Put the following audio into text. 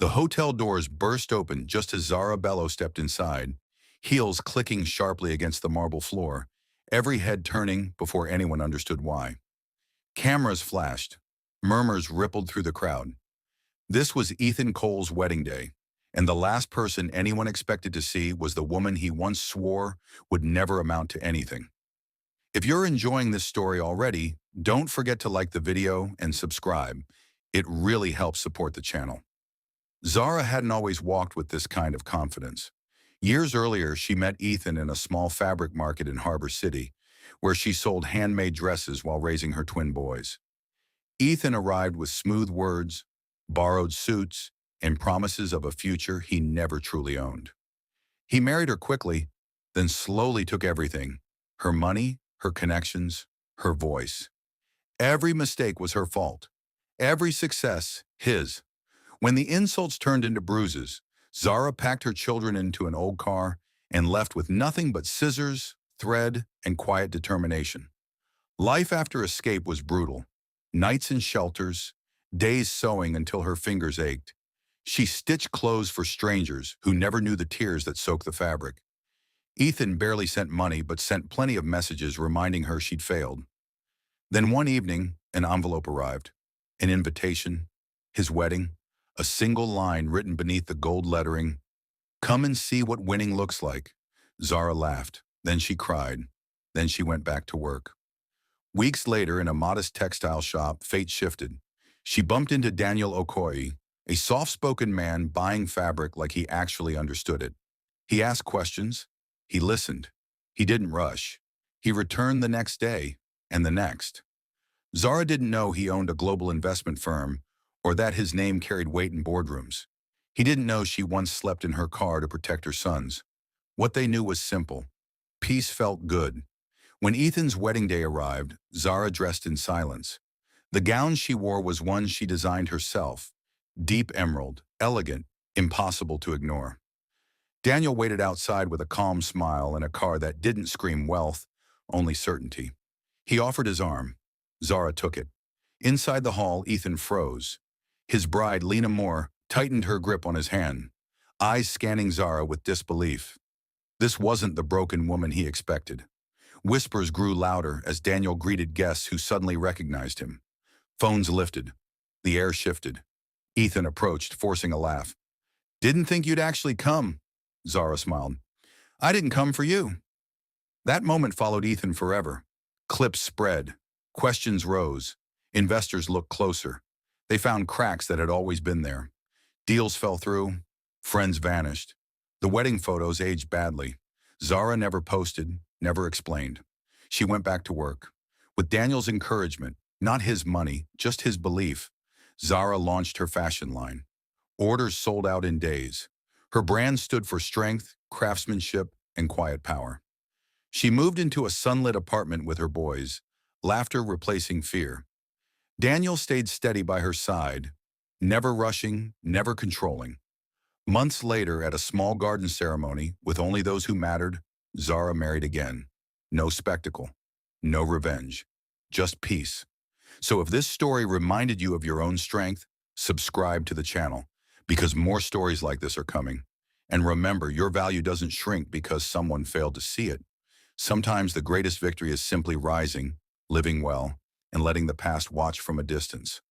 The hotel doors burst open just as Zara Bello stepped inside, heels clicking sharply against the marble floor, every head turning before anyone understood why. Cameras flashed. Murmurs rippled through the crowd. This was Ethan Cole's wedding day, and the last person anyone expected to see was the woman he once swore would never amount to anything. If you're enjoying this story already, don't forget to like the video and subscribe. It really helps support the channel. Zara hadn't always walked with this kind of confidence. Years earlier, she met Ethan in a small fabric market in Harbor City, where she sold handmade dresses while raising her twin boys. Ethan arrived with smooth words, borrowed suits, and promises of a future he never truly owned. He married her quickly, then slowly took everything: her money, her connections, her voice. Every mistake was her fault. Every success, his. When the insults turned into bruises, Zara packed her children into an old car and left with nothing but scissors, thread, and quiet determination. Life after escape was brutal. Nights in shelters, days sewing until her fingers ached. She stitched clothes for strangers who never knew the tears that soaked the fabric. Ethan barely sent money but sent plenty of messages reminding her she'd failed. Then one evening, an envelope arrived. An invitation, his wedding, a single line written beneath the gold lettering, "Come and see what winning looks like." Zara laughed, then she cried, then she went back to work. Weeks later, in a modest textile shop, fate shifted. She bumped into Daniel Okoye, a soft-spoken man buying fabric like he actually understood it. He asked questions. He listened. He didn't rush. He returned the next day, and the next. Zara didn't know he owned a global investment firm or that his name carried weight in boardrooms. He didn't know she once slept in her car to protect her sons. What they knew was simple. Peace felt good. When Ethan's wedding day arrived, Zara dressed in silence. The gown she wore was one she designed herself. Deep emerald, elegant, impossible to ignore. Daniel waited outside with a calm smile in a car that didn't scream wealth, only certainty. He offered his arm. Zara took it. Inside the hall, Ethan froze. His bride, Lena Moore, tightened her grip on his hand, eyes scanning Zara with disbelief. This wasn't the broken woman he expected. Whispers grew louder as Daniel greeted guests who suddenly recognized him. Phones lifted. The air shifted. Ethan approached, forcing a laugh. "Didn't think you'd actually come," Zara smiled. "I didn't come for you." That moment followed Ethan forever. Clips spread. Questions rose. Investors looked closer. They found cracks that had always been there. Deals fell through. Friends vanished. The wedding photos aged badly. Zara never posted, never explained. She went back to work. With Daniel's encouragement, not his money, just his belief, Zara launched her fashion line. Orders sold out in days. Her brand stood for strength, craftsmanship, and quiet power. She moved into a sunlit apartment with her boys, laughter replacing fear. Daniel stayed steady by her side, never rushing, never controlling. Months later, at a small garden ceremony with only those who mattered, Zara married again. No spectacle, no revenge, just peace. So if this story reminded you of your own strength, subscribe to the channel, because more stories like this are coming. And remember, your value doesn't shrink because someone failed to see it. Sometimes the greatest victory is simply rising, living well, and letting the past watch from a distance.